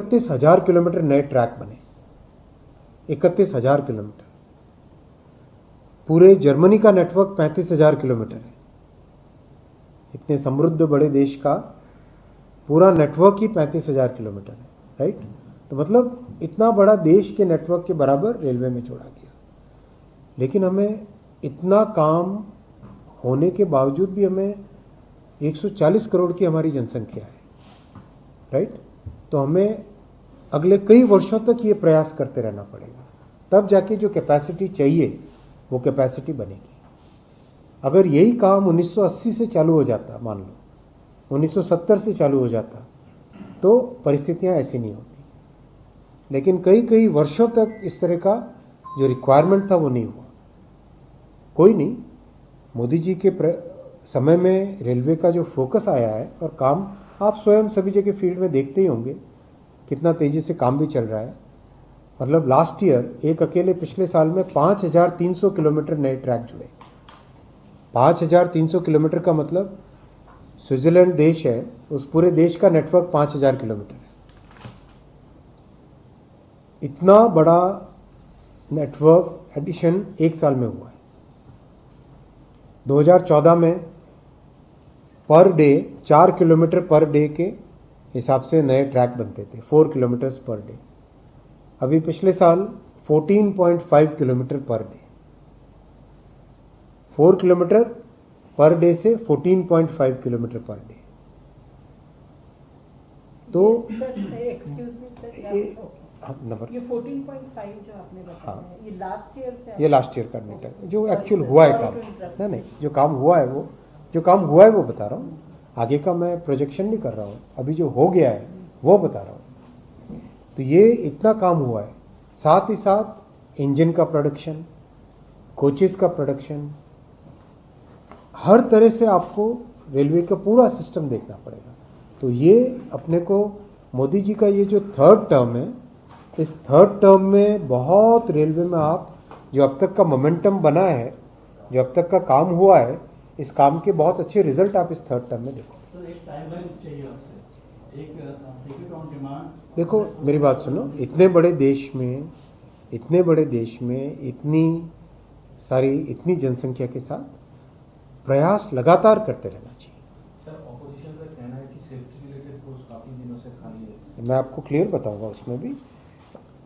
31,000 kilometre नए track बने, 31,000 kilometre. पूरे जर्मनी का नेटवर्क 35,000 किलोमीटर है। इतने समृद्ध बड़े देश का पूरा नेटवर्क ही 35,000 किलोमीटर है, राइट। तो मतलब इतना बड़ा देश के नेटवर्क के बराबर रेलवे में जोड़ा गया। लेकिन हमें इतना काम होने के बावजूद भी हमें 140 करोड़ की हमारी जनसंख्या है, राइट। तो हमें अगले कई वर्षों तक ये प्रयास करते रहना पड़ेगा, तब जाके जो कैपेसिटी चाहिए वो कैपेसिटी बनेगी। अगर यही काम 1980 से चालू हो जाता, मान लो 1970 से चालू हो जाता, तो परिस्थितियां ऐसी नहीं होती। लेकिन कई कई वर्षों तक इस तरह का जो रिक्वायरमेंट था वो नहीं हुआ। कोई नहीं, मोदी जी के समय में रेलवे का जो फोकस आया है और काम आप स्वयं सभी जगह फील्ड में देखते ही होंगे कितना तेजी से काम भी चल रहा है। मतलब लास्ट ईयर एक अकेले पिछले साल में 5,300 किलोमीटर नए ट्रैक जुड़े। 5,300 किलोमीटर का मतलब स्विट्जरलैंड देश है, उस पूरे देश का नेटवर्क 5,000 किलोमीटर है। इतना बड़ा नेटवर्क एडिशन एक साल में हुआ है। 2014 में per day 4 kilometre per day के हिसाब से नए ट्रैक बनते थे, 4 किलोमीटर्स पर डे। अभी पिछले साल 14.5 kilometre per day, 4 kilometre per day से 14.5 किलोमीटर पर डे। तो नंबर ये 14.5 जो आपने बताया है, ये लास्ट ईयर से, ये लास्ट ईयर का डेटा जो एक्चुअल हुआ है काम, नहीं जो काम हुआ है वो, जो काम हुआ है वो बता रहा हूँ। आगे का मैं प्रोजेक्शन नहीं कर रहा हूँ, अभी जो हो गया है वो बता रहा हूँ। तो ये इतना काम हुआ है। साथ ही साथ इंजन का प्रोडक्शन, कोचेस का प्रोडक्शन, हर तरह से आपको रेलवे का पूरा सिस्टम देखना पड़ेगा। तो ये अपने को मोदी जी का ये जो थर्ड टर्म है, इस थर्ड टर्म में बहुत रेलवे में आप जो अब तक का मोमेंटम बना है, जो अब तक का काम हुआ है, इस काम के बहुत अच्छे रिजल्ट आप इस थर्ड टर्म में देखो। सर एक टाइमलाइन चाहिए आपसे, एक टिकट ऑन डिमांड। देखो मेरी बात सुनो, इतने बड़े देश में, इतने बड़े देश में इतनी सारी इतनी जनसंख्या के साथ प्रयास लगातार करते रहना चाहिए। सर ऑपोजिशन का कहना है कि सेफ्टी रिलेटेड पोस्ट काफ़ी दिनों से खाली है। मैं आपको क्लियर बताऊंगा उसमें भी।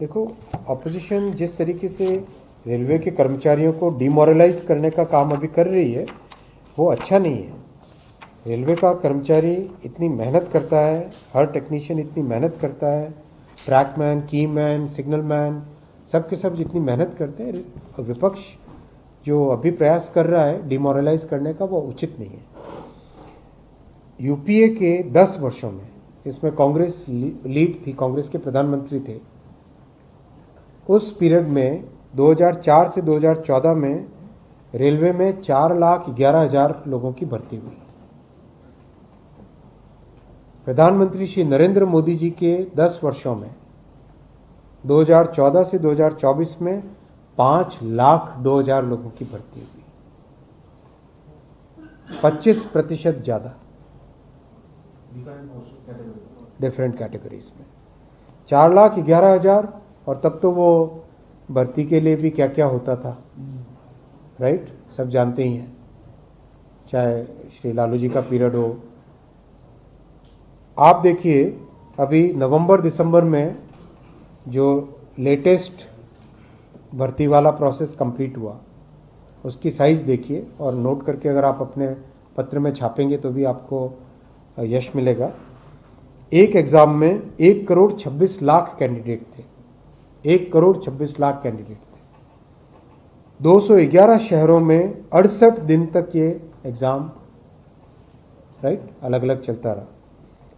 देखो ऑपोजिशन जिस तरीके से रेलवे के कर्मचारियों को डिमोरलाइज करने का काम अभी कर रही है वो अच्छा नहीं है। रेलवे का कर्मचारी इतनी मेहनत करता है, हर टेक्नीशियन इतनी मेहनत करता है, ट्रैकमैन, की मैन, सिग्नल मैन, सब के सब जितनी मेहनत करते हैं, विपक्ष जो अभी प्रयास कर रहा है डिमोरलाइज करने का वो उचित नहीं है। यूपीए के 10 वर्षों में, इसमें कांग्रेस लीड थी, कांग्रेस के प्रधानमंत्री थे, उस पीरियड में 2004 से 2014 में रेलवे में 4,11,000 लोगों की भर्ती हुई। प्रधानमंत्री श्री नरेंद्र मोदी जी के 10 वर्षों में 2014 से 2024 में 5,02,000 लोगों की भर्ती हुई, 25% ज़्यादा डिफरेंट कैटेगरीज में। 4,11,000, और तब तो वो भर्ती के लिए भी क्या क्या होता था, राइट, सब जानते ही हैं, चाहे श्री लालू जी का पीरियड हो। आप देखिए अभी नवंबर दिसंबर में जो लेटेस्ट भर्ती वाला प्रोसेस कंप्लीट हुआ, उसकी साइज़ देखिए और नोट करके अगर आप अपने पत्र में छापेंगे तो भी आपको यश मिलेगा। एक एग्ज़ाम में 1,26,00,000 कैंडिडेट थे, 1,26,00,000 कैंडिडेट थे। 211 शहरों में 68 दिन तक ये एग्ज़ाम, राइट, अलग अलग चलता रहा,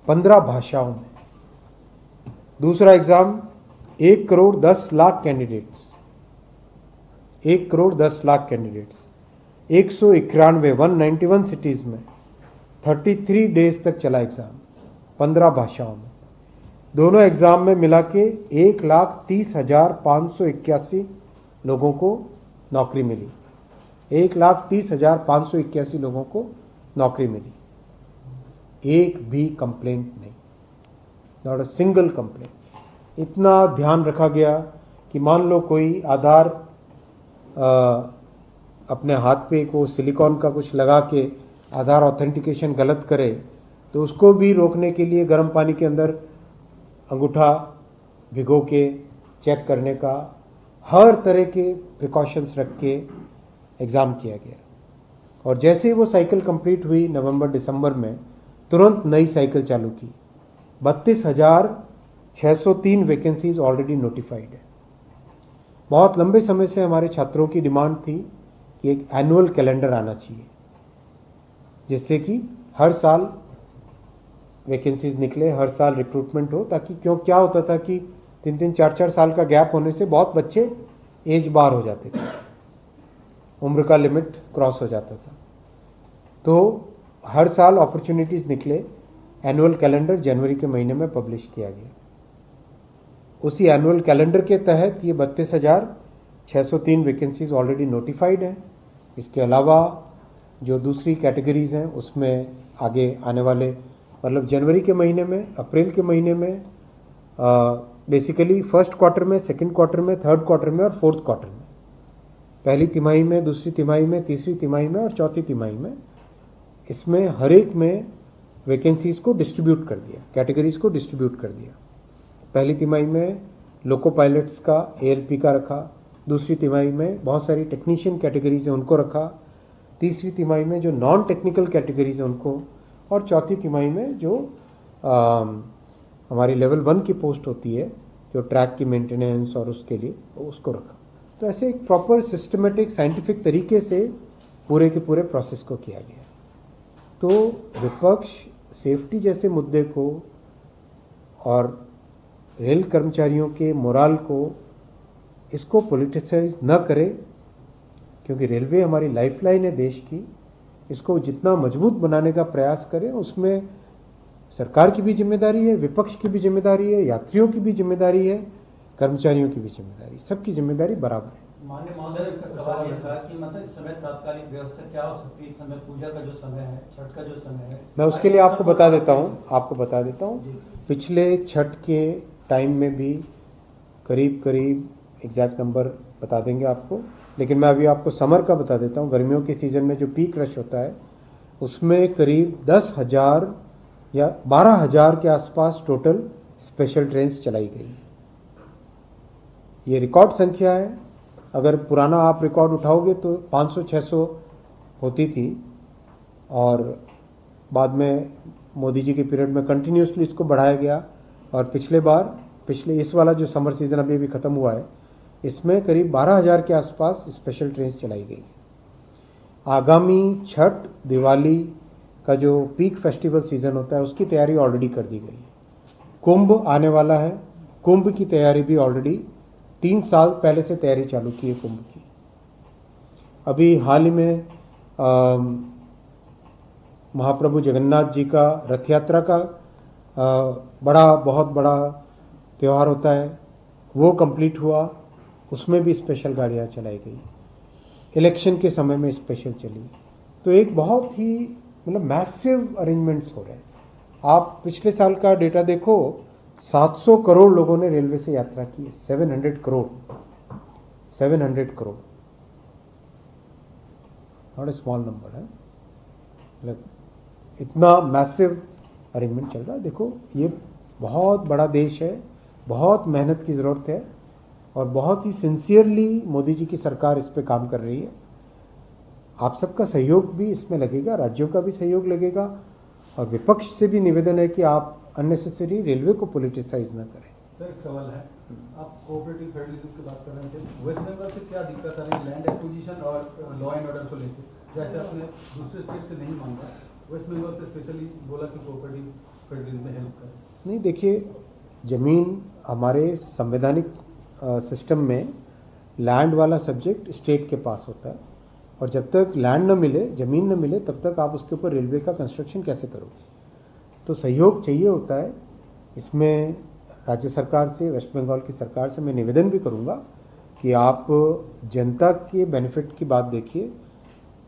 15 भाषाओं में। दूसरा एग्ज़ाम 1,10,00,000 कैंडिडेट्स, 1,10,00,000 कैंडिडेट्स, 191 सिटीज़ में 33 डेज तक चला एग्ज़ाम, 15 भाषाओं में। दोनों एग्ज़ाम में मिला के 1,30,581 लोगों को नौकरी मिली, 1,30,581 लोगों को नौकरी मिली। एक भी कंप्लेंट नहीं, नॉट अ सिंगल कंप्लेंट। इतना ध्यान रखा गया कि मान लो कोई आधार अपने हाथ पे को सिलिकॉन का कुछ लगा के आधार ऑथेंटिकेशन गलत करे तो उसको भी रोकने के लिए गर्म पानी के अंदर अंगूठा भिगो के चेक करने का हर तरह के प्रिकॉशंस रख के एग्ज़ाम किया गया। और जैसे ही वो साइकिल कंप्लीट हुई नवंबर दिसंबर में, तुरंत नई साइकिल चालू की। 32,603 वैकेंसीज ऑलरेडी नोटिफाइड है। बहुत लंबे समय से हमारे छात्रों की डिमांड थी कि एक एनुअल कैलेंडर आना चाहिए, जिससे कि हर साल वैकेंसीज निकले, हर साल रिक्रूटमेंट हो, ताकि क्यों क्या होता था कि 3-3, 4-4 साल का गैप होने से बहुत बच्चे एज बार हो जाते थे, उम्र का लिमिट क्रॉस हो जाता था। तो हर साल अपॉर्चुनिटीज़ निकले। एनुअल कैलेंडर जनवरी के महीने में पब्लिश किया गया। उसी एनुअल कैलेंडर के तहत ये 32,603 वैकेंसीज ऑलरेडी नोटिफाइड हैं। इसके अलावा जो दूसरी कैटेगरीज़ हैं उसमें आगे आने वाले मतलब जनवरी के महीने में, अप्रैल के महीने में, बेसिकली फर्स्ट क्वार्टर में, सेकंड क्वार्टर में, थर्ड क्वार्टर में और फोर्थ क्वार्टर में, पहली तिमाही में, दूसरी तिमाही में, तीसरी तिमाही में और चौथी तिमाही में, इसमें हर एक में वैकेंसीज़ को डिस्ट्रीब्यूट कर दिया, कैटेगरीज़ को डिस्ट्रीब्यूट कर दिया। पहली तिमाही में लोको पायलट्स का, ALP का रखा। दूसरी तिमाही में बहुत सारी टेक्नीशियन कैटेगरीज हैं उनको रखा। तीसरी तिमाही में जो नॉन टेक्निकल कैटेगरीज हैं उनको, और चौथी तिमाही में जो हमारी लेवल 1 की पोस्ट होती है, जो ट्रैक की मेंटेनेंस और उसके लिए, उसको रखा। तो ऐसे एक प्रॉपर सिस्टमेटिक साइंटिफिक तरीके से पूरे के पूरे प्रोसेस को किया गया। तो विपक्ष सेफ्टी जैसे मुद्दे को और रेल कर्मचारियों के मोराल को, इसको पॉलिटिसाइज न करे, क्योंकि रेलवे हमारी लाइफलाइन है देश की। इसको जितना मजबूत बनाने का प्रयास करें, उसमें सरकार की भी जिम्मेदारी है, विपक्ष की भी जिम्मेदारी है, यात्रियों की भी जिम्मेदारी है, कर्मचारियों की भी जिम्मेदारी, सबकी जिम्मेदारी बराबर है। माननीय महोदय का सवाल यह था कि मतलब इस समय तात्कालिक व्यवस्था क्या हो सकती है? इस समय पूजा का जो समय है, छठ का जो समय है, मैं उसके लिए आपको बता देता हूँ। पिछले छठ के टाइम में भी करीब एग्जैक्ट नंबर बता देंगे आपको, लेकिन मैं अभी आपको समर का बता देता हूँ। गर्मियों के सीज़न में जो पीक रश होता है उसमें करीब 10,000 या 12,000 के आसपास टोटल स्पेशल ट्रेन्स चलाई गई है। ये रिकॉर्ड संख्या है। अगर पुराना आप रिकॉर्ड उठाओगे तो 500-600 होती थी, और बाद में मोदी जी के पीरियड में कंटिन्यूसली इसको बढ़ाया गया। और पिछले इस वाला जो समर सीज़न अभी ख़त्म हुआ है, इसमें करीब 12,000 के आसपास स्पेशल ट्रेन चलाई गई है। आगामी छठ, दिवाली का जो पीक फेस्टिवल सीज़न होता है उसकी तैयारी ऑलरेडी कर दी गई है। कुंभ आने वाला है, कुंभ की तैयारी भी ऑलरेडी 3 साल पहले से तैयारी चालू की है कुंभ की। अभी हाल ही में महाप्रभु जगन्नाथ जी का रथ यात्रा का बहुत बड़ा त्यौहार होता है, वो कंप्लीट हुआ, उसमें भी स्पेशल गाड़ियाँ चलाई गई। इलेक्शन के समय में स्पेशल चली। तो एक बहुत ही मतलब मैसिव अरेंजमेंट्स हो रहे हैं। आप पिछले साल का डेटा देखो, 700 करोड़ लोगों ने रेलवे से यात्रा की है। 700 crore, not a small number है। मतलब इतना मैसिव अरेंजमेंट चल रहा है। देखो, ये बहुत बड़ा देश है, बहुत मेहनत की ज़रूरत है, और बहुत ही सिंसियरली मोदी जी की सरकार इस पे काम कर रही है। आप सबका सहयोग भी इसमें लगेगा, राज्यों का भी सहयोग लगेगा, और विपक्ष से भी निवेदन है कि आप अननेसेसरी रेलवे को पॉलिटिसाइज न करें। सर, एक सवाल है, आप कोऑपरेटिव फेडरलिज्म की बात कर रहे थे। वेस्ट बंगाल से क्या दिक्कत आ रही है लैंड एक्विजिशन और लॉ एंड ऑर्डर को लेकर? जैसे आपने दूसरे स्टेट से नहीं मांगा, वेस्ट बंगाल से स्पेशली बोला कि कोऑपरेटिव फेडरलिज्म में हेल्प करें। नहीं, देखिए, ज़मीन हमारे संवैधानिक सिस्टम में लैंड वाला सब्जेक्ट स्टेट के पास होता है, और जब तक लैंड न मिले, ज़मीन न मिले, तब तक आप उसके ऊपर रेलवे का कंस्ट्रक्शन कैसे करोगे? तो सहयोग चाहिए होता है। इसमें राज्य सरकार से, वेस्ट बंगाल की सरकार से मैं निवेदन भी करूंगा कि आप जनता के बेनिफिट की बात देखिए,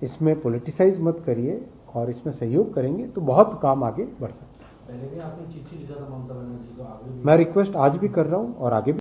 इसमें पॉलिटिसाइज मत करिए, और इसमें सहयोग करेंगे तो बहुत काम आगे बढ़ सकता है। पहले भी आपने चिट्ठी लिखा था ममता बनर्जी को, आगे भी मैं रिक्वेस्ट आज भी कर रहा हूँ और आगे भी